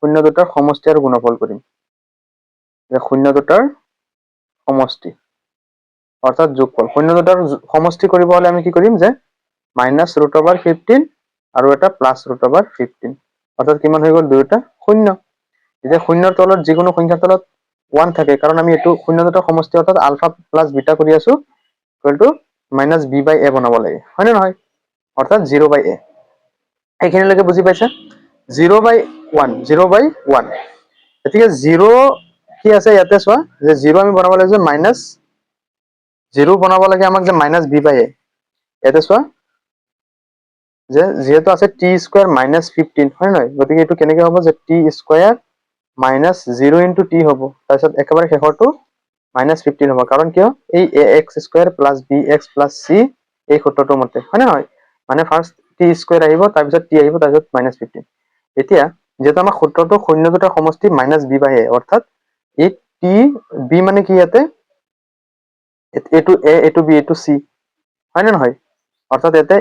শূন্য দুটাৰ সমষ্টি আৰু গুণফল কৰিম যে শূন্য দুটাৰ সমষ্টি অৰ্থাৎ যোগফল শূন্য দুটাৰ সমষ্টি কৰিব হলে আমি কি কৰিম যে -√15 আৰু এটা +√15 অৰ্থাৎ কিমান হৈ গ'ল দুয়োটা শূন্য এতিয়া শূন্যৰ তলত যিকোনো সংখ্যাৰ তলত 1 থাকে কাৰণ আমি এইটো শূন্য দুটাৰ সমষ্টি অৰ্থাৎ আলফা প্লাস বিটা কৰি আছো ইকুৱেল টু -b/a বনাব লাগে হয় নে নহয় অৰ্থাৎ 0/a এইখিনিলৈকে বুজি পাইছা 0/1 0/1 গতিকে 0 কি আছে ইয়াতে চোৱা যে 0 আমি বনাব লাগে যে -0 বনাব লাগে আমাক যে -b/a ইয়াতে চোৱা যে যেহেতু আছে t² - 15 হয় নহয় গতিকে এইটো কেনেকৈ হ'ব যে t² - 0 * t হ'ব তাৰপিছত একেবাৰে শেষৰটো -15 হ'ব কাৰণ কিয় এই ax² + bx + c এই সূত্ৰটোৰ মতে হয় নহয় মানে ফাৰ্স্ট t² আহিব তাৰপিছত t আহিব তাৰপিছত -15 এতিয়া যেহেতু আমাৰ সূত্ৰটো শূন্য দুটাৰ সমষ্টি -b/a অৰ্থাৎ এই t b মানে কি ইয়াতে এইটো a এইটো b এইটো c হয় নে নহয় অৰ্থাৎ ইয়াতে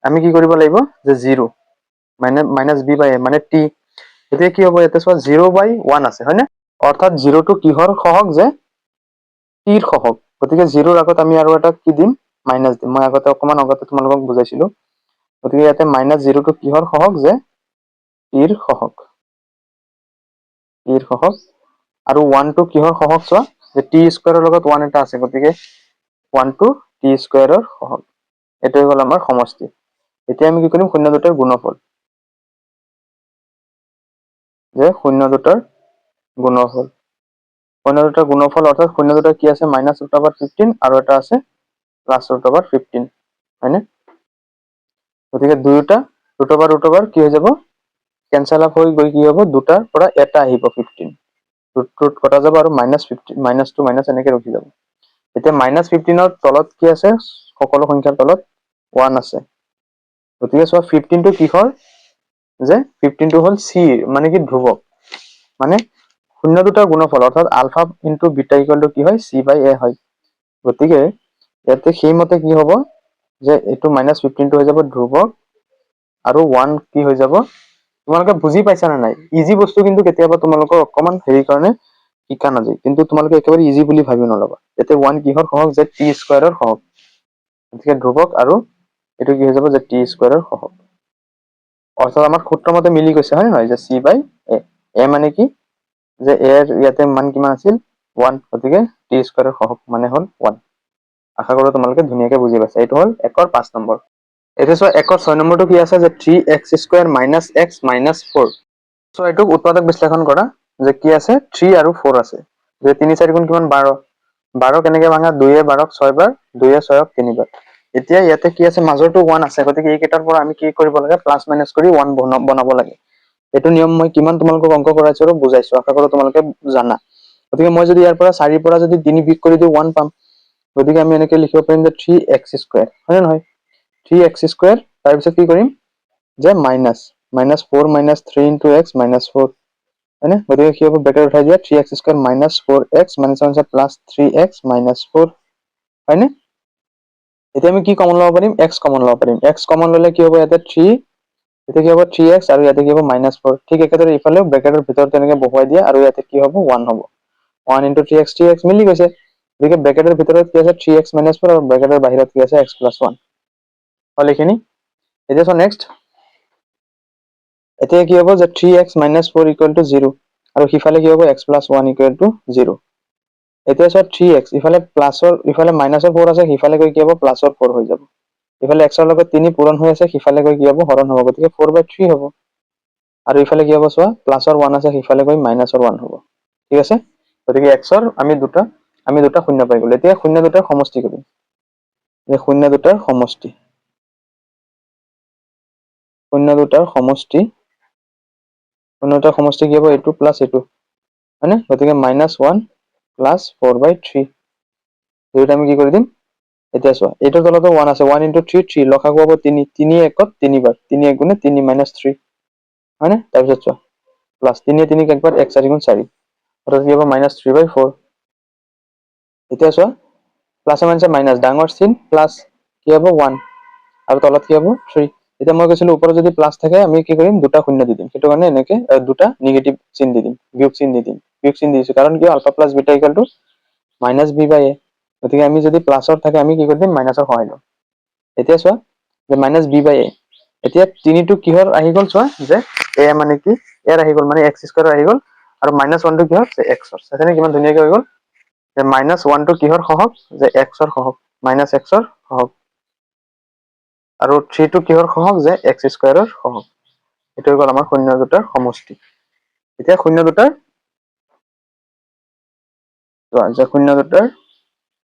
আমি কি কৰিব লাগিব যে 0 -b/a মানে t এতিয়া কি হ'ব ইয়াতে চোৱা 0/1 আছে হয় নে অৰ্থাৎ 0 টো কিহৰ সহগ যে t ৰ সহগ গতিকে 0 ৰ আগত আমি আৰু এটা কি দিম মাইনাস দিম মই আগতে অকমান আগতে তোমালোকক বুজাইছিলো গতিকে ইয়াতে -0 টো কিহৰ সহগ যে t ৰ সহগ আৰু 1 টো কিহৰ সহগ চোৱা যে t² ৰ লগত 1 এটা আছে গতিকে 1 টো t² ৰ সহগ এটো হৈ গ'ল আমাৰ সমষ্টি এতিয়া আমি কি কৰিম শূন্য দুটাৰ গুণফল যে শূন্য দুটাৰ গুণফল অৰ্থাৎ শূন্য দুটা কি আছে -√15 আৰু এটা আছে +√15 হয়নে গতিকে দুয়োটা √/√, কি হৈ যাব কেনসেল আপ হৈ গৈ কি হ'ব দুটাৰ পৰা এটা আহিব 15 ৰুট কটা যাব আৰু -15 -2 মাইনাছ এনেকে ৰখি যাব। এতিয়া -15ৰ তলত কি আছে, সকলো সংখ্যাৰ তলত 1 আছে। গতিকে চোৱা 15টো কিহৰ, যে 15টো হ'ল চি, মানে কি ধ্ৰুৱক, মানে শূন্য দুটাৰ গুণফল, অৰ্থাৎ alpha into beta equal to কি হয়, চি বাই এ হয়। গতিকে ইয়াতে সেইমতে কি হ'ব, যে এইটো -15টো হৈ যাব ধ্ৰুৱক আৰু 1 কি হৈ যাব। তোমালোকে বুজি পাইছা নে নাই? ইজি বস্তু কিন্তু কেতিয়াবা তোমালোকৰ অকমান হেৰি কাৰণে শিকা নাযায়, কিন্তু তোমালোকে একেবাৰে ইজি বুলি ভাবি নলবা। ইয়াতে 1 কিহৰ সহগ, যে টি স্কোৱাৰৰ সহগ। গতিকে ধ্ৰুৱক আৰু এইটো কি হৈ যাব, যে টি স্কোৱাৰৰ সহগ। অৰ্থাৎ আমাৰ সূত্ৰ মতে মিলি গৈছে, হয় নে নহয়, যে চি বাই এ। এ মানে কি, যে এৰ ইয়াতে মান কিমান আছিল, 1, গতিকে টি স্কোৱাৰৰ সহগ মানে হ'ল 1। আশা কৰো তোমালোকে ধুনীয়াকে বুজি পাইছা। এইটো হ'ল 1ৰ 5 নম্বৰ। এতিয়া চোৱা 1ৰ 6 নম্বৰটো কি আছে, যে 3x² - x - 4। চ' এইটোক উৎপাদক বিশ্লেষণ কৰা, যে কি আছে 3 আৰু 4 আছে। যে 3 4 গুণ কিমান, 12। 12 কেনেকে ভাঙা, 2 12ক 6 বাৰ, 2 6ক 3 বাৰ। এতিয়া ইয়াতে কি আছে, মাজৰটো 1 আছে, গতিকে এইকেইটাৰ পৰা আমি কি কৰিব লাগে, প্লাছ মাইনাছ কৰি 1 বনাব লাগে। এইটো নিয়ম মই কিমান তোমালোকক অংক কৰাইছো আৰু বুজাইছো, আশা কৰো তোমালোকে জানা। গতিকে মই যদি ইয়াৰ পৰা 4ৰ পৰা যদি 3 বিয়োগ কৰি দিওঁ 1 পাম। গতিকে আমি এনেকে লিখিব পাৰিম, যে 3x², হয় নে নহয়, 3x²। তাৰপিছত কি কৰিম, যে -4 - 3 × x - 4, হয়নে। গতিকে কি হ'ব, ব্ৰেকেট উঠাই দিয়া, 3x² - 4x প্লাছ 3x - 4, হয়নে। এতিয়া আমি কি কমন ল'ব পাৰিম, x কমন ল'ব পাৰিম। x কমন ল'লে কি হ'ব, ইয়াতে 3, এতিয়া কি হ'ব 3x, আৰু ইয়াতে কি হ'ব -4। ঠিক একেদৰে ইফালেও ব্ৰেকেটৰ ভিতৰত তেনেকে বহুৱাই দিয়া, আৰু ইয়াতে কি হ'ব, 1 হ'ব। 1 × 3x, 3x মিলি গৈছে। গতিকে ব্ৰেকেটৰ ভিতৰত কি আছে, 3x - 4, আৰু ব্ৰেকেটৰ বাহিৰত কি আছে, x + 1। হ'ল এইখিনি। এতিয়া চোৱা নেক্সট, এতিয়া কি হ'ব, যে 3x - 4 = 0, আৰু সিফালে কি হ'ব, x + 1 = 0। এতিয়া চোৱা 3x, ইফালে মাইনাছৰ 4 আছে, সিফালে গৈ কি হ'ব, প্লাছৰ 4 হৈ যাব। ইফালে x ৰ লগত 3 পূৰণ হৈ আছে, সিফালে গৈ কি হ'ব, হৰণ হ'ব, গতিকে 4/3 হ'ব। আৰু ইফালে কি হ'ব, চোৱা প্লাছৰ 1 আছে, সিফালে গৈ মাইনাছৰ 1 হ'ব। ঠিক আছে। গতিকে x ৰ আমি দুটা শূন্য পাই গ'লো। এতিয়া শূন্য দুটাৰ সমষ্টি কৰিম, যে শূন্য দুটাৰ সমষ্টি কি হ'ব, এইটো প্লাছ এইটো, হয়নে। গতিকে -1 + 4/3। দুইটা আমি কি কৰি দিম, এতিয়া চোৱা এইটোৰ তলতো 1 আছে, 1 × 3 3, লসাগু হ'ব 3, 3 × 1 = 3 বাৰ, 3 × 1 = 3 - 3, হয়নে। তাৰপিছত চোৱা প্লাছ 3 × 3 = 1 বাৰ, 1 4 × 4, অৰ্থাৎ কি হ'ব, -3/4। এতিয়া চোৱা প্লাছে মাইনাছে মাইনাছ, ডাঙৰ চিন প্লাছ, কি হ'ব 1, আৰু তলত কি হ'ব 3। এতিয়া মই কৈছিলো ওপৰত যদি প্লাছ থাকে আমি কি কৰিম, দুটা শূন্য দি দিম। সেইটো কাৰণে এনেকে দুটা নিগেটিভ চিন দি দিম, বিয়োগ চিন দি দিম। বিয়োগ চিন দিছো কাৰণ কি, alpha plus beta equal to -b/a। গতিকে আমি যদি প্লাছত থাকে আমি কি কৰি দিম, মাইনাছৰ সহায় ল'ম। এতিয়া চোৱা, যে -b/a। এতিয়া 3টো কিহৰ আহি গ'ল, চোৱা যে a মানে কি, ইয়াত আহি গ'ল, মানে x² আহি গ'ল, আৰু -1টো কিহৰ, x ৰ। চাইছানে কিমান ধুনীয়াকে হৈ গ'ল, যে -1টো কিহৰ সহগ, যে x ৰ সহগ, -x ৰ সহগ। আৰু 3টো কিহৰ সহগ, যে x² ৰ সহগ। এইটো হৈ গ'ল আমাৰ শূন্য দুটাৰ সমষ্টি। এতিয়া শূন্য দুটাৰ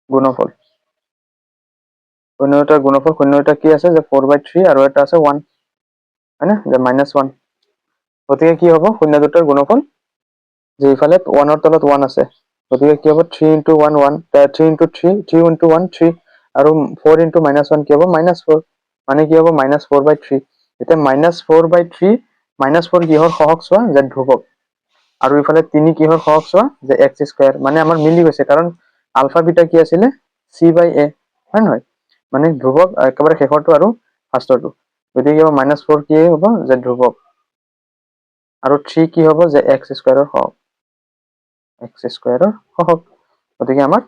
গুণফল। শূন্য দুটাৰ গুণফল, শূন্য দুটা কি আছে, যে 4/3, আৰু এটা আছে 1, হয়নে, যে -1। গতিকে কি হ'ব, শূন্য দুটাৰ গুণফল, যে ইফালে 1ৰ তলত 1 আছে, গতিকে কি হ'ব, 3 × 1 1, 3 × 3 3 × 1 3, আৰু 4 × -1 কি হ'ব, -4, মানে কি হ'ব, -4/3। এতিয়া -4/3, -4 কিহৰ সহগ, চোৱা যে ধ্ৰুৱক, আৰু ইফালে 3 কিহৰ সহগ, চোৱা যে x², মানে আমাৰ মিলি গৈছে, কাৰণ আলফা বিটা কি আছিলে, c/a, হয় নহয়, মানে ধ্ৰুৱক একেবাৰে শেষৰটো আৰু ফাৰ্ষ্টৰটো। গতিকে কি হ'ব, -4 কি হ'ব, যে ধ্ৰুৱক, আৰু 3 কি হ'ব, যে x² ৰ সহগ, গতিকে আমাৰ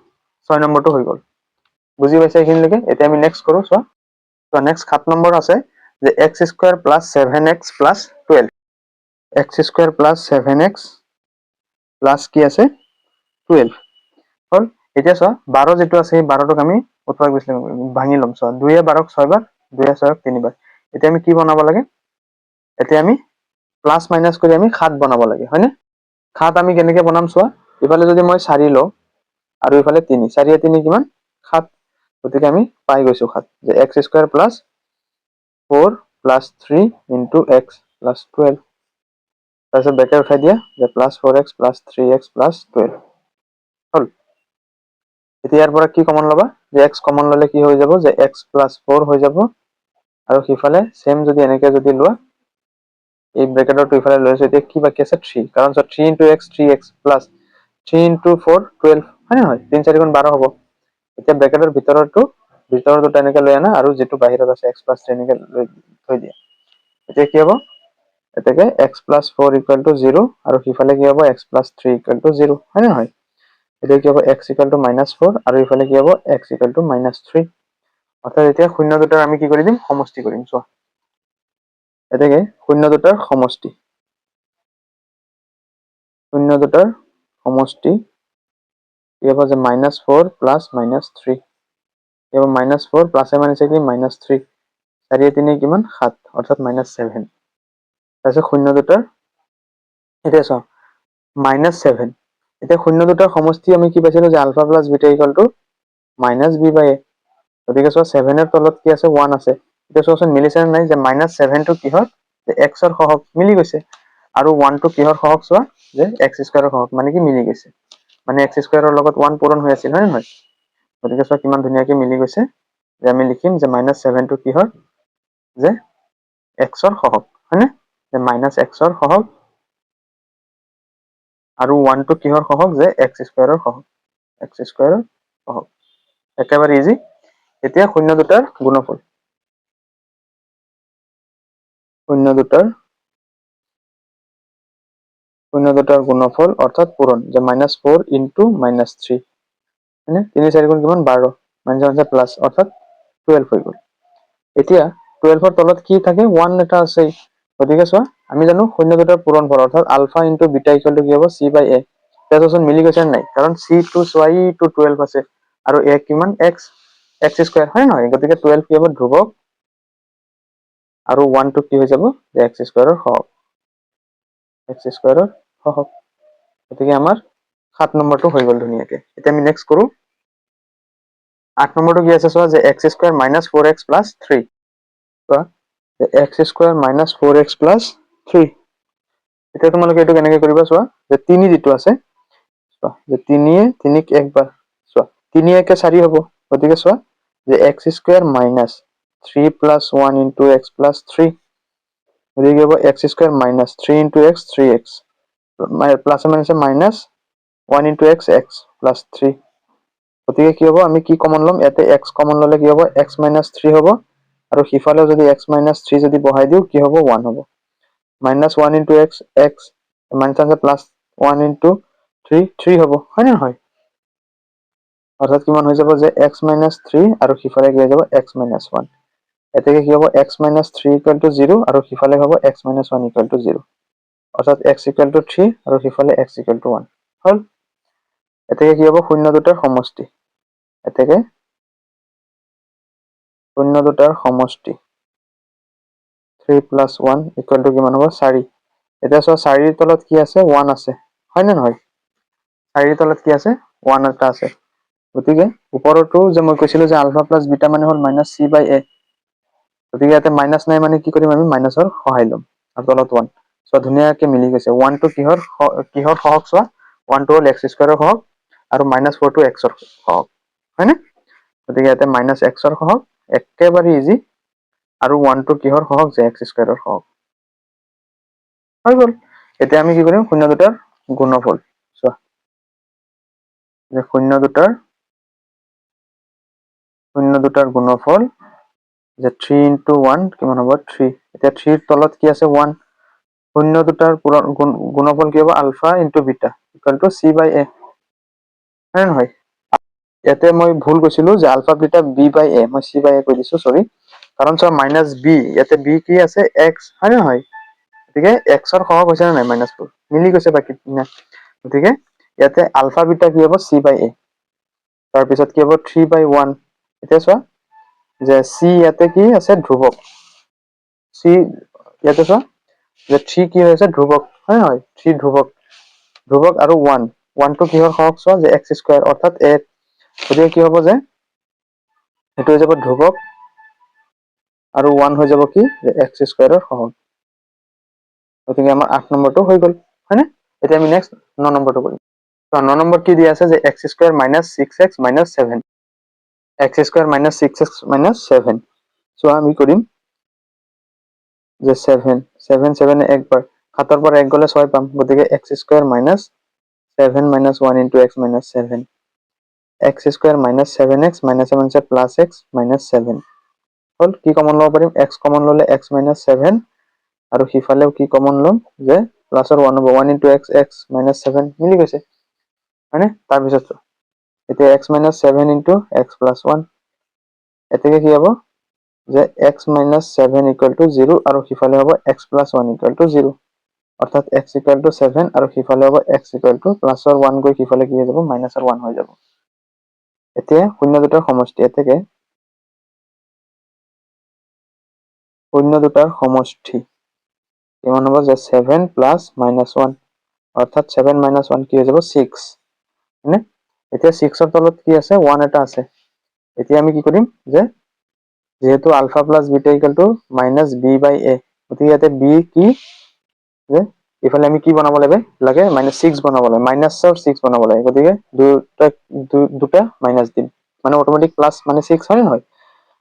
6 নম্বৰটো হৈ গ'ল। বুজি পাইছে এইখিনিলৈকে। এতিয়া আমি নেক্সট কৰো, চোৱা নেক্সট 7 নম্বৰ আছে, যে x² + 7x + 12, x² + 7x plus কি আছে 12 হ'ল। এতিয়া চোৱা 12 যেটো আছে, সেই 12টোক আমি উৎপাদক বিশ্লেষণ কৰিম, ভাঙি ল'ম। চোৱা 2 12ক 6 বাৰ, 2 6ক 3 বাৰ। এতিয়া আমি কি বনাব লাগে, এতিয়া আমি প্লাছ মাইনাছ কৰি আমি 7 বনাব লাগে, হয়নে। 7 আমি কেনেকে বনাম, চোৱা ইফালে যদি মই 4 লওঁ, আৰু ইফালে 3, 4 3 কিমান 7, গতিকে আমি পাই গৈছো 7, যে x² + 4 + 3 × x + 12। তাৰপিছত ব্ৰেকেট উঠাই দিয়া যে plus 4x plus 3x plus 12 হ'ল। এতিয়া ইয়াৰ পৰা কি কমন ল'বা যে x কমন ল'লে কি হৈ যাব যে x প্লাছ 4 হৈ যাব আৰু সিফালে সেম যদি এনেকে যদি লোৱা এই ব্ৰেকেটৰ টু ইফালে লৈছো এতিয়া কি বাকি আছে 3 কাৰণ 3 into x 3x plus 3 into 4 12 হয় নে নহয় 3 4 গুণ 12 হ'ব। এতিয়া ব্ৰেকেটৰ ভিতৰৰ দুটা এনেকে লৈ আনা আৰু যেটো বাহিৰত আছে x প্লাছ 3 এনেকে লৈ থৈ দিয়া। এতিয়া কি হ'ব এটাকে x plus 4 equal to 0 আৰু সিফালে কি হ'ব x plus 3 equal to 0 হয় নে নহয় এতিয়া কি হ'ব x equal to -4 আৰু ইফালে কি হ'ব x equal to -3 অৰ্থাৎ এতিয়া শূন্য দুটাৰ আমি কি কৰি দিম সমষ্টি কৰিম চোৱা এটাকে শূন্য দুটাৰ সমষ্টি কি হ'ব যে -4 plus -3 কি হ'ব -4 প্লাস এ মানিছে কি -3 4 3 কিমান 7 অৰ্থাৎ -7 তাৰপিছত শূন্য দুটাৰ এতিয়া চাও -7 এতিয়া শূন্য দুটাৰ সমষ্টি আমি কি পাইছিলো যে alpha plus beta equal to -b/a গতিকে চোৱা 7 এৰ তলত কি আছে 1 আছে এতিয়া চোৱাচোন মিলিছে নাই যে -7 টো কিহৰ যে x ৰ সহগ মিলি গৈছে আৰু 1 টো কিহৰ সহগ চোৱা যে x স্কয়াৰৰ সহগ মানে কি মিলি গৈছে মানে x স্কয়াৰৰ লগত 1 পূৰণ হৈ আছিল হয় নহয় গতিকে চোৱা কিমান ধুনীয়াকৈ মিলি গৈছে যে আমি লিখিম যে -7 টো কিহৰ যে x ৰ সহগ হয়নে যে -x ৰ সহগ আৰু 1 টো কিহৰ সহগ যে x স্কয়াৰৰ সহগ একেবাৰে ইজি এতিয়া শূন্য দুটাৰ গুণফল শূন্য দুটাৰ গুণফল অৰ্থাৎ পূৰণ যে -4 into -3 হয়নে 3 4 গুণ কিমান 12 মাইনাস প্লাস অৰ্থাৎ 12 হৈ গ'ল এতিয়া 12 ৰ তলত কি থাকে 1 এটা আছে গতিকে চোৱা আমি জানো শূন্য দুটাৰ পূৰণফল অৰ্থাৎ alpha into beta equal to কি হ'ব c/a তেতিয়াচোন মিলি গৈছে নাই কাৰণ c টো চোৱাই টু 12 আছে আৰু a কিমান x স্কয়াৰ হয় নহয় গতিকে 12 কি হ'ব ধ্ৰুৱক আৰু 1 টো কি হৈ যাব যে x স্কয়াৰৰ সহগ গতিকে আমাৰ 7 নম্বৰটো হৈ গ'ল ধুনীয়াকে এতিয়া আমি নেক্সট কৰো 8 নম্বৰটো কি আছে চোৱা যে x স্কয়াৰ - 4x + 3 চোৱা যে x স্কয়াৰ - 4x + 3 এতিয়া তোমালোকে এইটো কেনেকৈ কৰিবা চোৱা যে 3 যেটো আছে চোৱা যে 3 য়ে 3ক একবাৰ চোৱা 3 * 1 = 4 হ'ব গতিকে চোৱা যে x স্কয়াৰ - 3 + 1 * x + 3 গতিকে কি হ'ব x square - 3 * x 3x plus মানে মাইনাস 1 * x x + 3 গতিকে কি হ'ব আমি কি কমন লম ইয়াতে x কমন ললে কি হ'ব x - 3 হ'ব আৰু সিফালে যদি x - 3 যদি বহাই দিও কি হ'ব 1 হ'ব -1 * x x মাইনাস প্লাস 1 * 3 3 হ'ব হয় না নহয় অৰ্থাৎ কিমান হৈ যাব যে x - 3 আৰু সিফালে কি হৈ যাব x - 1 এতেকে কি হ'ব x - 3 = 0 আৰু সিফালে হ'ব x - 1 = 0 অৰ্থাৎ x = 3 আৰু সিফালে x = 1 হল এতেকে কি হ'ব শূন্য দুটাৰ সমষ্টি এতেকে শূন্য দুটাৰ সমষ্টি 3 + 1 = কিমান হ'ব 4 এতিয়া চোৱা 4 ৰ তলত কি আছে 1 আছে হয় নে নহয় 4 ৰ তলত কি আছে 1 এটা আছে গতিকে ওপৰতো যে মই কৈছিলো যে আলফা প্লাস বিটা মানে হল -c/a গতিকে ইয়াতে মাইনাস নাই মানে কি কৰিম আমি মাইনাসৰ সহায় লম আৰু তলত 1 সো ধুনীয়াকৈ মিলি গৈছে 1 টো কিহৰ সহগ চোৱা 1 টো হল x স্কয়াৰৰ সহগ আৰু -4 টো x ৰ সহগ হয়নে গতিকে ইয়াতে -x ৰ সহগ একেবাৰে ইজি আৰু 1 টো কিহৰ সহগ যে x স্কয়াৰৰ সহগ হৈ গল এতিয়া আমি কি কৰিম শূন্য দুটাৰ গুণফল চোৱা যে শূন্য দুটাৰ গুণফল যে 3 * 1 কিমান হ'ব 3 এতিয়া 3 ৰ তলত কি আছে 1 শূন্য দুটাৰ গুণফল কি হ'ব আলফা * বিটা = c/a হয় নহয় ইয়াতে মই ভুল কৈছিলো যে আলফা বিটা b/a মই c/a কৈ দিছো সৰি কাৰণ চোৱা -b ইয়াতে b কি আছে x হয় নহয় গতিকে x ৰ সহগ হৈছে নে নাই -টো মিলি গৈছে বাকি গতিকে ইয়াতে আলফা বিটা কি হ'ব c/a তাৰ পিছত কি হ'ব 3/1 এতিয়া চোৱা যে c ইয়াতে কি আছে ধ্ৰুৱক c ইয়াতে চোৱা যে 3 কি হৈছে ধ্ৰুৱক হয় নহয় 3 ধ্ৰুৱক আৰু 1 টো কিহৰ সহগ চোৱা যে x স্কয়াৰ অৰ্থাৎ a গতিকে কি হ'ব যে এটো হৈ যাব ধ্ৰুৱক আৰু 1 হৈ যাব কি যে x স্কয়াৰৰ সহগ গতিকে আমাৰ 8 নম্বৰটো হৈ গ'ল হয়নে? এতিয়া আমি নেক্সট 9 নম্বৰটো কৰিম। তো 9 নম্বৰ কি দিয়া আছে যে x² - 6x - 7 x² - 6x - 7 so আমি কৰিম যে 7 7 7 একবাৰ 7 পৰা 1 গলে 6 পাম গতিকে x² - 7 - 1 * x - 7 x² - 7x - 7 plus x - 7 হল কি কমন লব পাৰিম x কমন ললে x - 7 আৰু হিফালেও কি কমন লম যে প্লাসৰ 1 হ'ব 1 * x x - 7 মিলি গৈছে হয়নে তাৰপিছত এতিয়া x - 7 * x + 1 এতেকে কি হ'ব যে x - 7 = 0 আৰু হিফালে হ'ব x + 1 = 0 অৰ্থাৎ x = 7 আৰু হিফালে হ'ব x = প্লাসৰ 1 গৈ হিফালে কি হৈ যাব মাইনাসৰ 1 হৈ যাব এতিয়া শূন্য দুটাৰ সমষ্টি এতেকে শূন্য দুটাৰ সমষ্টি কিমান হ'ব যে 7 + -1 অৰ্থাৎ 7 - 1 কি হৈ যাব 6 হয়নে এতিয়া 6 ৰ তলত কি আছে 1 এটা আছে এতিয়া আমি কি কৰিম যে যেহেতু alpha plus beta equal to -b/a গতিকে ইয়াতে b কি যে ইফালে আমি কি বনাব লাগে -6 বনাব লাগে মাইনাসৰ 6 বনাব লাগে গতিকে দুটা মাইনাস দিম মানে অটোমেটিক প্লাস মানে 6 হয় নহয়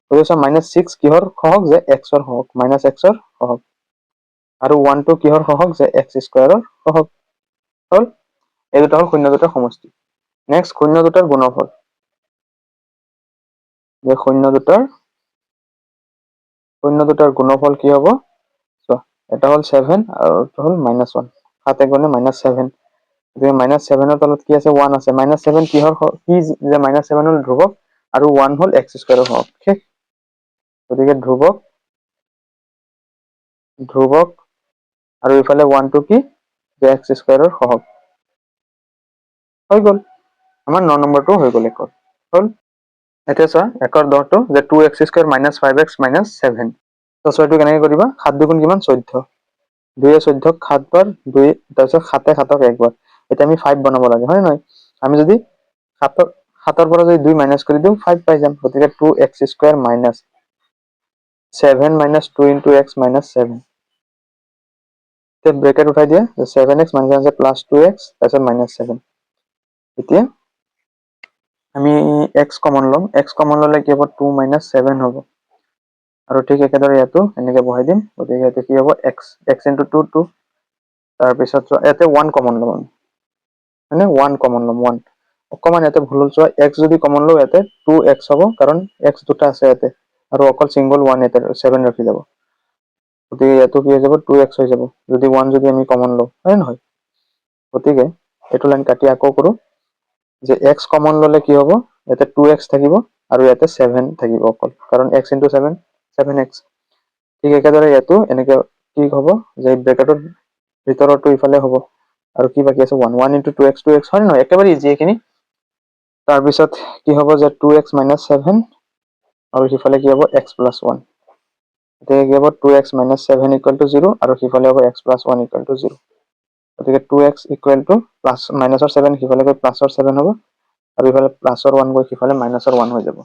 গতিকে -6 কিহৰ সহগ যে x ৰ সহগ -x ৰ সহগ আৰু 1 টো কিহৰ সহগ যে x² ৰ সহগ হল এই দুটা হল শূন্য দুটাৰ সমষ্টি নেক্সট শূন্য দুটাৰ গুণফল যে শূন্য দুটাৰ গুণফল কি হ'ব এটা হল 7 আৰু এটা হল -1 7 * 1 = -7 গতিকে -7 ৰ তলত কি আছে 1 আছে -7 কিহৰ কি যে -7 হল ধ্ৰুৱক আৰু 1 হল x² ৰ সহগ ঠিক গতিকে ধ্ৰুৱক আৰু ইফালে 1 টো কি যে x² ৰ সহগ হৈ গল আমাৰ 9 নম্বৰটো হৈ গল একৰ হল এতিয়া চোৱা একৰ 10 টো যে 2x² - 5x - 7 তো ছয়টো কেনেকৈ কৰিবা 7 * 2 = কিমান 14 2 য়ে 14ক 7 বাৰ 2 তাৰপিছত 7 য়ে 7ক একবাৰ এতিয়া আমি 5 বনাব লাগে হয় নহয় আমি যদি 7ৰ পৰা যদি 2 মাইনাস কৰি দিও 5 পাই যাম গতিকে 2x² - 7 - 2 * x - 7 তে ব্ৰেকেট উঠাই দিয়া 7x - 7 + 2x তাৰপিছত -7 এতিয়া আমি x কমন লম x কমন ললে কি হ'ব 2 - 7 হ'ব আৰু ঠিক একেদৰে ইয়াতো এনেকে বহাই দিম গতিকে ইয়াতে কি হ'ব x * 2 2 তাৰপিছত ইয়াতে 1 কমন লম মানে 1 কমন লম 1 অকমান ইয়াতে ভুল চোৱা x যদি কমন লও ইয়াতে 2x হ'ব কাৰণ x দুটা আছে ইয়াতে আৰু অকল সিঙ্গল 1 ইয়াতে 7 ৰাখি যাব গতিকে ইয়াতো কি হৈ যাব 2x হৈ যাব যদি 1 যদি আমি কমন লও হয় নহয় গতিকে এটো লাইন কাটি আকৌ কৰো যে x কমন ললে কি হ'ব ইয়াতে 2x থাকিব আৰু ইয়াতে 7 থাকিব অকল কাৰণ x * 7 7x ঠিক একেদৰে ইয়াতো এনেকে কি হ'ব যে ব্ৰেকেটৰ ভিতৰটো ইফালে হ'ব আৰু কি বাকি আছে 1 1 * 2x 2x হয় নহয় একেবাৰে ইজি এখিনি তাৰপিছত কি হ'ব যে 2x - 7 আৰু হিফালে কি হ'ব x + 1 এতিয়া কি হ'ব 2x - 7 = 0 আৰু হিফালে হ'ব x + 1 = 0 গতিকে 2x প্লাস মাইনাসৰ 7 হিফালে গৈ প্লাসৰ 7 হ'ব আৰু ইফালে প্লাসৰ 1 গৈ হিফালে মাইনাসৰ 1 হৈ যাব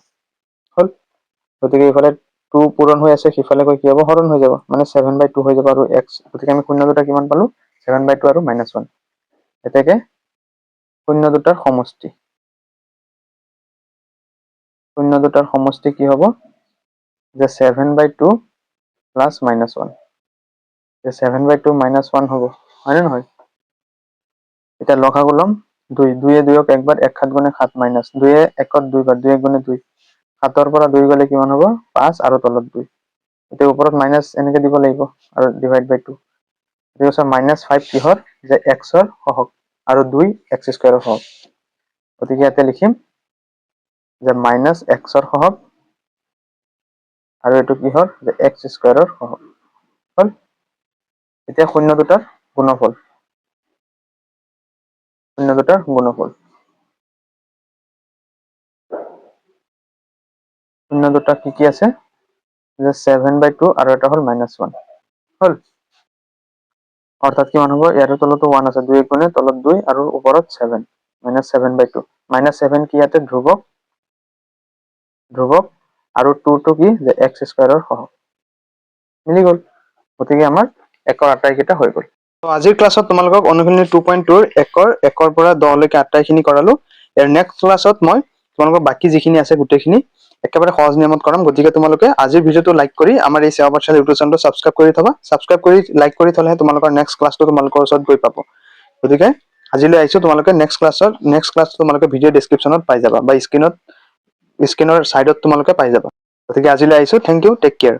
হল গতিকে ইফালে 2 পূৰণ হৈ আছে হিফালে গৈ কি হ'ব হৰণ হৈ যাব মানে 7/2 হৈ যাব আৰু x গতিকে আমি শূন্য দুটা কিমান পালো 7/2 আৰু -1 এতেকে শূন্য দুটাৰ সমষ্টি কি হ'ব যে 7/2 + -1 যে 7/2 - 1 হ'ব হয় নে নহয় এটা লসাগু লম 2 2 এ 2ক একবাৰ 1 7 গুণে 7 মাইনাস 2 এ 1ত 2 বাৰ 2 1 গুণে 2 7ৰ পৰা 2 গলে কিমান হ'ব 5 আৰু তলত 2 এতিয়া ওপৰত মাইনাস এনেকে দিব লাগিব আৰু ডিভাইড বাই 2 এটো আছে -5 কিহৰ যে x ৰ সহগ আৰু 2 x² ৰ সহগ গতিকে ইয়াতে লিখিম যে -x ৰ সহগ আৰু এটো কিহৰ যে x² ৰ সহগ হল এতিয়া শূন্য দুটাৰ গুণফল শূন্য দুটা কি আছে যে 7/2 আৰু এটা হল -1 হল অৰ্থাৎ কিমান হ'ব ইয়াৰ তলতো 1 আছে 2 গুণে তলত 2 আৰু ওপৰত 7 -7/2 -7 কি ইয়াতে ধ্ৰুৱক আৰু 2 টো কি যে x² ৰ সহগ মিলি গল গতিকে আমাৰ একৰ আটাইকেইটা হৈ গল তো আজিৰ ক্লাছত তোমালোকক অনুশীলনী 2.2 1 পৰা 10 লৈকে আটাইখিনি কৰালো ইয়াৰ নেক্সট ক্লাছত মই তোমালোকক বাকি যিখিনি আছে গোটেইখিনি একেবাৰে সহজ নিয়মত কৰাম গতিকে তোমালোকে আজিৰ ভিডিওটো লাইক কৰি আমাৰ এই সেৱা পাঠশালা ইউটিউব চেনেলটো সাবস্ক্ৰাইব কৰি থবা সাবস্ক্ৰাইব কৰি লাইক কৰি থলেহে তোমালোকৰ নেক্সট ক্লাছটো তোমালোকৰ ওচৰত গৈ পাব গতিকে আজিলৈ আহিছো তোমালোকে নেক্সট ক্লাছ তোমালোকে ভিডিও ডেসক্ৰিপচনত পাই যাবা বা স্ক্ৰিনৰ সাইডত তোমালোকে পাই যাবা গতিকে আজিলৈ আহিছো থ্যাংক ইউ টেক কেয়াৰ